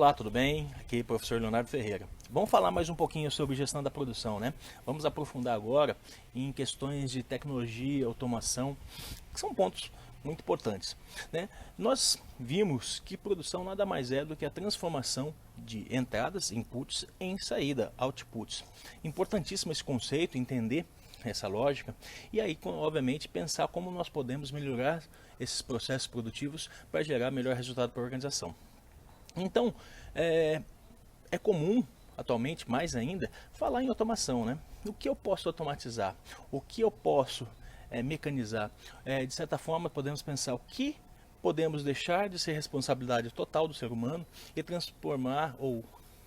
Olá, tudo bem? Aqui é o professor Leonardo Ferreira. Vamos falar mais um pouquinho sobre gestão da produção, né? Vamos aprofundar agora em questões de tecnologia, automação, que são pontos muito importantes, né? Nós vimos que produção nada mais é do que a transformação de entradas, inputs, em saída, outputs. Importantíssimo esse conceito, entender essa lógica e aí, obviamente, pensar como nós podemos melhorar esses processos produtivos para gerar melhor resultado para a organização. Então, é comum, atualmente, mais ainda, falar em automação, né? O que eu posso automatizar? O que eu posso mecanizar? De certa forma, podemos pensar o que podemos deixar de ser responsabilidade total do ser humano e transformar ou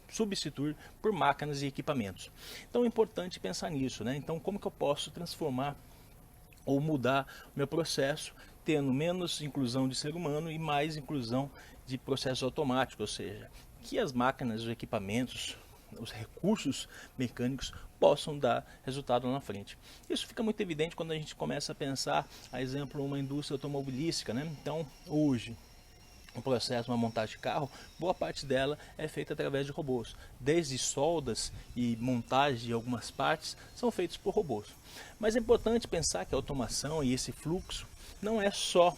substituir por máquinas e equipamentos. Então é importante pensar nisso, né? Então, como que eu posso transformar ou mudar o meu processo, tendo menos inclusão de ser humano e mais inclusão de processos automáticos, ou seja, que as máquinas, os equipamentos, os recursos mecânicos possam dar resultado lá na frente. Isso fica muito evidente quando a gente começa a pensar, a exemplo, uma indústria automobilística, né? Então, hoje, o processo, uma montagem de carro, boa parte dela é feita através de robôs. Desde soldas e montagem de algumas partes são feitos por robôs. Mas é importante pensar que a automação e esse fluxo não é só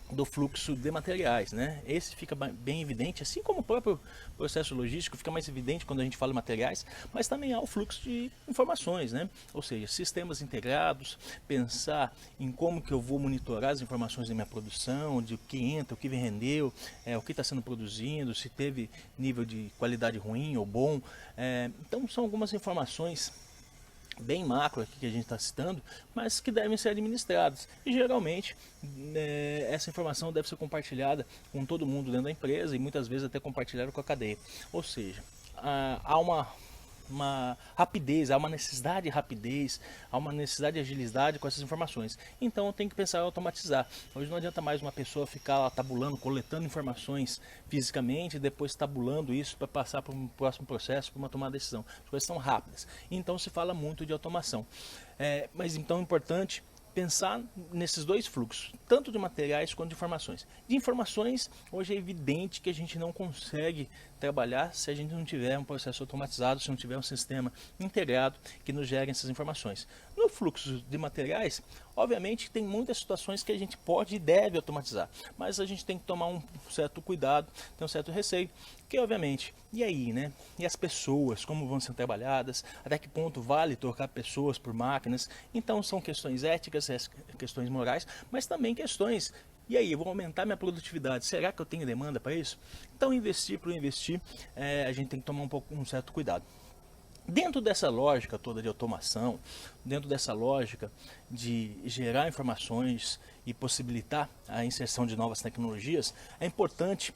do fluxo de materiais, né? Esse fica bem evidente, assim como o próprio processo logístico fica mais evidente quando a gente fala em materiais, mas também há o fluxo de informações, né? Ou seja, sistemas integrados, pensar em como que eu vou monitorar as informações da minha produção, de o que entra, o que vendeu, o que está sendo produzido, se teve nível de qualidade ruim ou bom. Então são algumas informações bem macro aqui que a gente está citando, mas que devem ser administradas. E geralmente essa informação deve ser compartilhada com todo mundo dentro da empresa e muitas vezes até compartilhada com a cadeia. Ou seja, há uma rapidez, há uma necessidade de rapidez, há uma necessidade de agilidade com essas informações. Então tem que pensar em automatizar. Hoje não adianta mais uma pessoa ficar lá tabulando, coletando informações fisicamente e depois tabulando isso para passar para um próximo processo, para uma tomada de decisão. As coisas são rápidas. Então se fala muito de automação. Mas então é importante pensar nesses dois fluxos, tanto de materiais quanto de informações. De informações, hoje é evidente que a gente não consegue trabalhar se a gente não tiver um processo automatizado, se não tiver um sistema integrado que nos gere essas informações. No fluxo de materiais, obviamente tem muitas situações que a gente pode e deve automatizar, mas a gente tem que tomar um certo cuidado, ter um certo receio, que obviamente, e aí, né? E as pessoas, como vão ser trabalhadas, até que ponto vale trocar pessoas por máquinas? Então são questões éticas, questões morais, mas também questões. E aí, eu vou aumentar minha produtividade, será que eu tenho demanda para isso? Então investir por investir, a gente tem que tomar um certo cuidado. Dentro dessa lógica toda de automação, dentro dessa lógica de gerar informações e possibilitar a inserção de novas tecnologias, é importante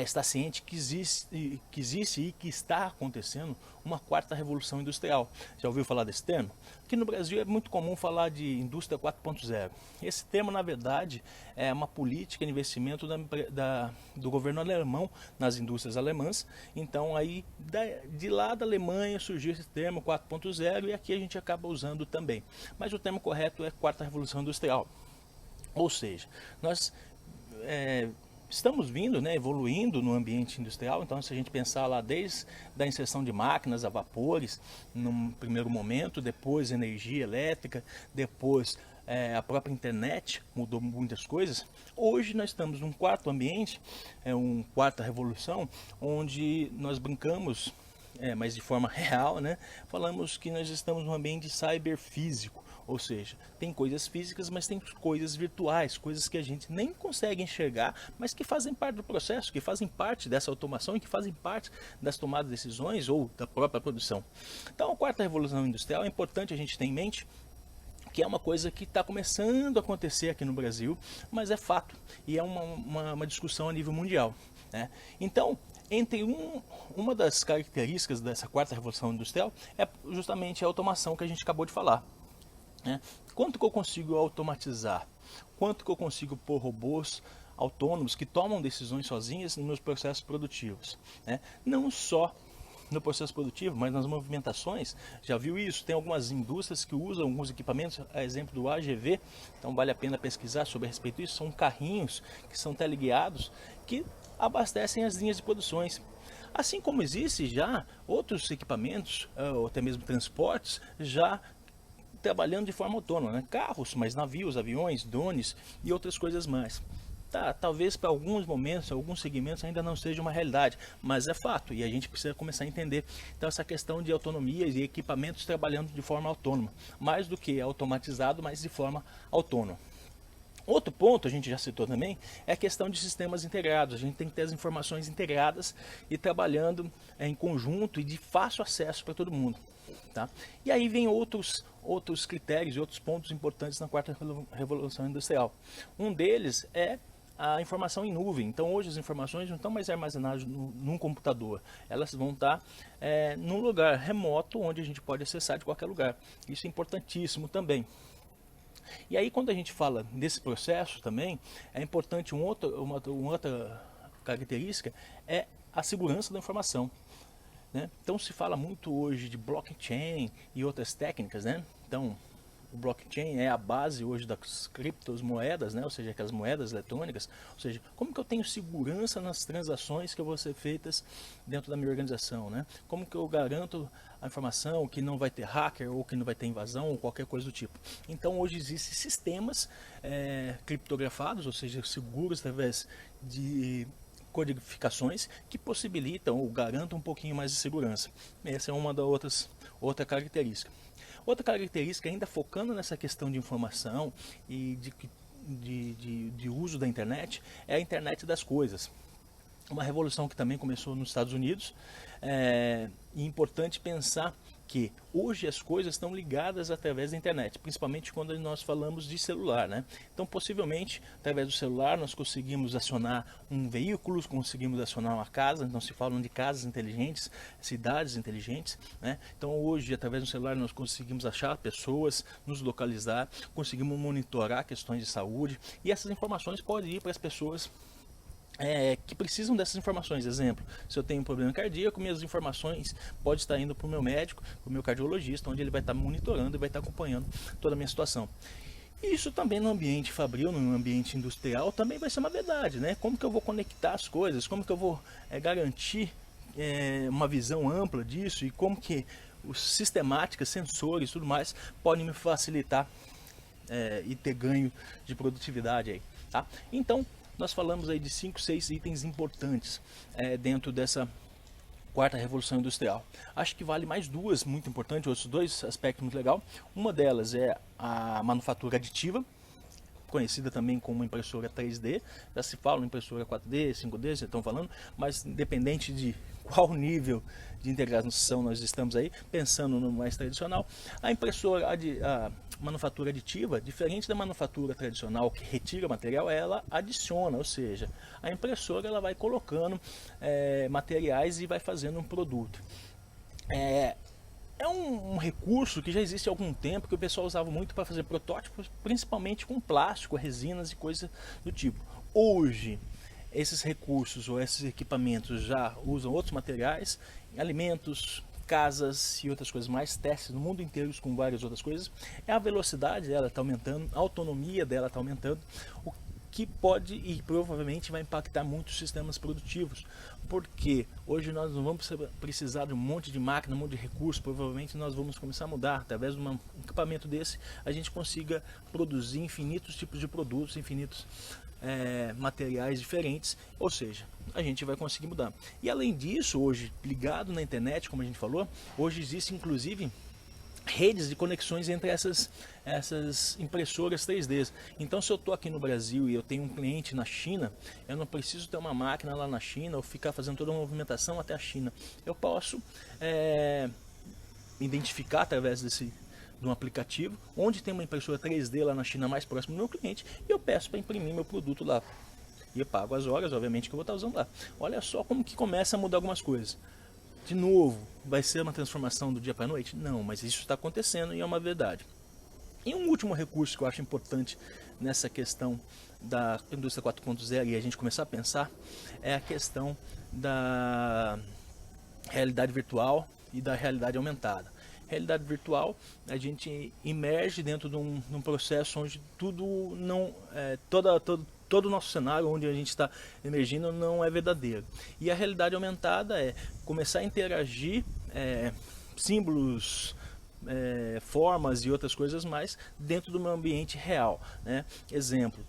estar ciente que existe e que está acontecendo uma quarta revolução industrial. Já ouviu falar desse termo? Aqui no Brasil é muito comum falar de indústria 4.0. Esse termo, na verdade, é uma política de investimento do governo alemão nas indústrias alemãs. Então, aí, de lá da Alemanha surgiu esse termo 4.0 e aqui a gente acaba usando também. Mas o termo correto é quarta revolução industrial. Ou seja, nós estamos vindo, né, evoluindo no ambiente industrial. Então, se a gente pensar lá desde a inserção de máquinas a vapores, num primeiro momento, depois energia elétrica, depois a própria internet mudou muitas coisas. Hoje nós estamos num quarto ambiente, uma quarta revolução, onde nós brincamos, mas de forma real, né? Falamos que nós estamos num ambiente cyberfísico, ou seja, tem coisas físicas, mas tem coisas virtuais, coisas que a gente nem consegue enxergar, mas que fazem parte do processo, que fazem parte dessa automação e que fazem parte das tomadas de decisões ou da própria produção. Então, a quarta revolução industrial é importante a gente ter em mente que é uma coisa que está começando a acontecer aqui no Brasil, mas é fato e é uma discussão a nível mundial, né? Então, uma das características dessa quarta revolução industrial é justamente a automação que a gente acabou de falar. Quanto que eu consigo automatizar? Quanto que eu consigo pôr robôs autônomos que tomam decisões sozinhas nos meus processos produtivos? Não só no processo produtivo, mas nas movimentações. Já viu isso? Tem algumas indústrias que usam alguns equipamentos, a exemplo do AGV, então vale a pena pesquisar sobre a respeito disso. São carrinhos que são teleguiados, que abastecem as linhas de produções. Assim como existe já outros equipamentos, ou até mesmo transportes, já trabalhando de forma autônoma, né? Carros, mas navios, aviões, drones e outras coisas mais. Tá, talvez para alguns momentos, alguns segmentos ainda não seja uma realidade, mas é fato e a gente precisa começar a entender. Então essa questão de autonomia e equipamentos trabalhando de forma autônoma, mais do que automatizado, mas de forma autônoma. Outro ponto, a gente já citou também, é a questão de sistemas integrados. A gente tem que ter as informações integradas e trabalhando em conjunto e de fácil acesso para todo mundo. Tá? E aí vem outros critérios e outros pontos importantes na quarta revolução industrial. Um deles é a informação em nuvem. Então hoje as informações não estão mais armazenadas num computador, elas vão estar num lugar remoto onde a gente pode acessar de qualquer lugar. Isso é importantíssimo também. E aí quando a gente fala desse processo também, é importante uma outra característica é a segurança da informação. Né? Então se fala muito hoje de blockchain e outras técnicas, né? Então o blockchain é a base hoje das criptomoedas, né? Ou seja, aquelas moedas eletrônicas. Ou seja, como que eu tenho segurança nas transações que vão ser feitas dentro da minha organização, né? Como que eu garanto a informação que não vai ter hacker ou que não vai ter invasão ou qualquer coisa do tipo. Então hoje existem sistemas criptografados, ou seja, seguros através de codificações que possibilitam ou garantam um pouquinho mais de segurança. Essa é uma das outra característica. Outra característica, ainda focando nessa questão de informação e de uso da internet, é a internet das coisas. Uma revolução que também começou nos Estados Unidos. É importante pensar que hoje as coisas estão ligadas através da internet, principalmente quando nós falamos de celular, né? Então, possivelmente, através do celular, nós conseguimos acionar um veículo, conseguimos acionar uma casa. Então, se falam de casas inteligentes, cidades inteligentes, né? Então, hoje, através do celular, nós conseguimos achar pessoas, nos localizar, conseguimos monitorar questões de saúde, e essas informações podem ir para as pessoas que precisam dessas informações. Exemplo, se eu tenho um problema cardíaco, minhas informações podem estar indo para o meu médico, para o meu cardiologista, onde ele vai estar monitorando e vai estar acompanhando toda a minha situação. Isso também no ambiente fabril, no ambiente industrial, também vai ser uma verdade, né? Como que eu vou conectar as coisas, como que eu vou garantir uma visão ampla disso, e como que os sistemáticas, sensores e tudo mais podem me facilitar e ter ganho de produtividade aí, tá? Então, nós falamos aí de 5, 6 itens importantes dentro dessa quarta revolução industrial. Acho que vale mais duas muito importantes, outros dois aspectos muito legais. Uma delas é a manufatura aditiva, conhecida também como impressora 3D. Já se fala em impressora 4D, 5D, vocês estão falando, mas independente de qual nível de integração nós estamos aí, pensando no mais tradicional, a impressora, a manufatura aditiva, diferente da manufatura tradicional que retira material, ela adiciona, ou seja, a impressora ela vai colocando materiais e vai fazendo um produto. É um recurso que já existe há algum tempo, que o pessoal usava muito para fazer protótipos, principalmente com plástico, resinas e coisas do tipo. Hoje, esses recursos ou esses equipamentos já usam outros materiais, alimentos, casas e outras coisas mais, testes no mundo inteiro com várias outras coisas. A velocidade dela está aumentando, a autonomia dela está aumentando, o que pode e provavelmente vai impactar muito os sistemas produtivos, porque hoje nós não vamos precisar de um monte de máquina, um monte de recursos. Provavelmente nós vamos começar a mudar, através de um equipamento desse, a gente consiga produzir infinitos tipos de produtos, infinitos materiais diferentes, ou seja, a gente vai conseguir mudar. E além disso, hoje, ligado na internet, como a gente falou, hoje existe inclusive redes de conexões entre essas impressoras 3D. Então, se eu estou aqui no Brasil e eu tenho um cliente na China, eu não preciso ter uma máquina lá na China ou ficar fazendo toda uma movimentação até a China. Eu posso identificar através de um aplicativo onde tem uma impressora 3D lá na China mais próximo do meu cliente, e eu peço para imprimir meu produto lá. E eu pago as horas, obviamente, que eu vou estar usando lá. Olha só como que começa a mudar algumas coisas. De novo, vai ser uma transformação do dia para a noite? Não, mas isso está acontecendo e é uma verdade. E um último recurso que eu acho importante nessa questão da indústria 4.0 e a gente começar a pensar é a questão da realidade virtual e da realidade aumentada. Realidade virtual, a gente imerge dentro de um processo onde tudo não, todo o nosso cenário onde a gente está emergindo não é verdadeiro. E a realidade aumentada é começar a interagir símbolos, formas e outras coisas mais dentro do meu ambiente real, né? Exemplo,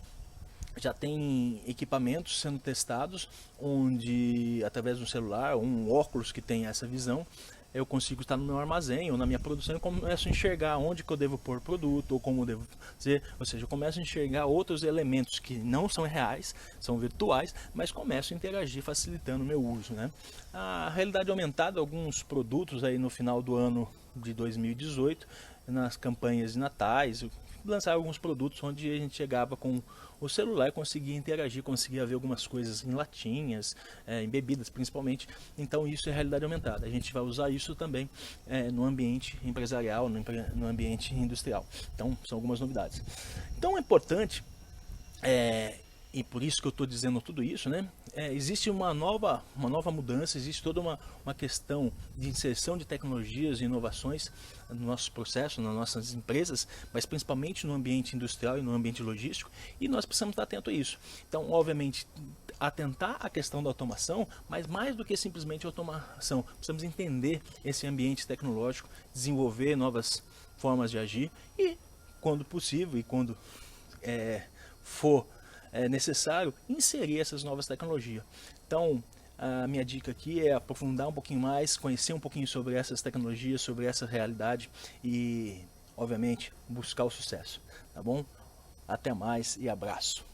já tem equipamentos sendo testados onde, através de um celular, um óculos que tem essa visão, eu consigo estar no meu armazém ou na minha produção e começo a enxergar onde que eu devo pôr o produto ou como eu devo fazer, ou seja, eu começo a enxergar outros elementos que não são reais, são virtuais, mas começo a interagir facilitando o meu uso, né? A realidade aumentada, alguns produtos aí no final do ano de 2018, nas campanhas de natais, lançaram alguns produtos onde a gente chegava com o celular e conseguia interagir, conseguia ver algumas coisas em latinhas, em bebidas principalmente. Então isso é realidade aumentada. A gente vai usar isso também no ambiente empresarial, no ambiente industrial. Então são algumas novidades. Então é importante, e por isso que eu estou dizendo tudo isso, né? Existe uma nova mudança, existe toda uma questão de inserção de tecnologias e inovações no nosso processo, nas nossas empresas, mas principalmente no ambiente industrial e no ambiente logístico, e nós precisamos estar atentos a isso. Então, obviamente, atentar à questão da automação, mas mais do que simplesmente automação, precisamos entender esse ambiente tecnológico, desenvolver novas formas de agir e, quando possível e quando for necessário, inserir essas novas tecnologias. Então, a minha dica aqui é aprofundar um pouquinho mais, conhecer um pouquinho sobre essas tecnologias, sobre essa realidade e, obviamente, buscar o sucesso. Tá bom? Até mais e abraço.